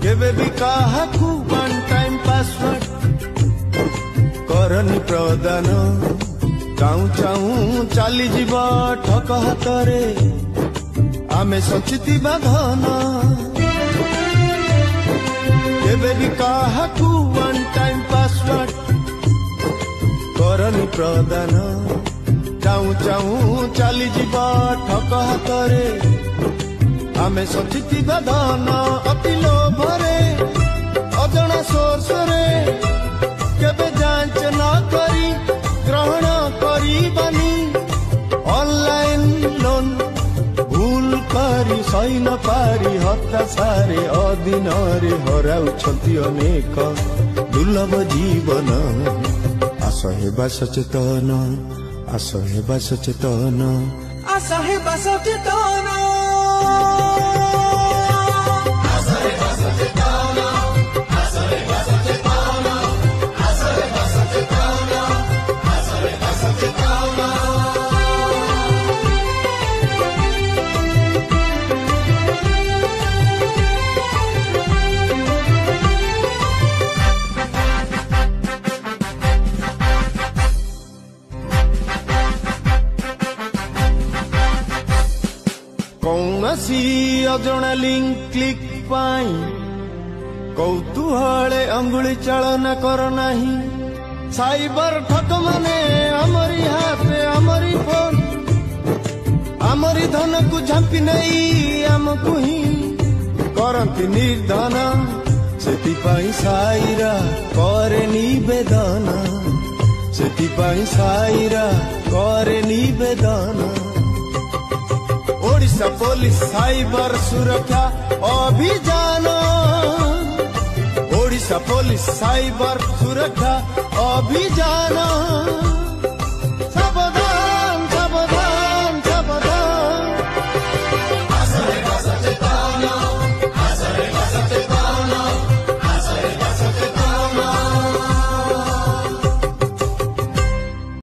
केबे भी काहाकू one time password करनी प्रदान चाहू चाहू चली जीवा ठक हाथरे आमे सचिति बाधन केबे भी काहाकू वन टाइम पासवर्ड करनी प्रदान चाहू चाहू चली जीवा ठक हाथरे आमे सचिति बाधन अति लोभरे अजना सोर्स रे केबे जांच न करी ग्रहण करी ऑनलाइन लोन भूल करी सही न पारी हताशारे अदिनरे हराउछन्ति अनेक दुर्लभ जीवन आस हेबा सचेतन आस हेबा सचेतन आस हेबा सचेतन कौनसी अजणा लिंक क्लिक पाई कौतूहले अंगुली चालना कर नहीं साइबर ठक माने आमरी हाथे आमरी फोन आमरी धन को झांपी नहीं आमको ही करती निर्धन सेतिपाई साईरा करे निवेदन सेतिपाई साईरा करे निवेदन ओडिशा पुलिस साइबर सुरक्षा अभियान ओडिशा पुलिस साइबर सुरक्षा अभियान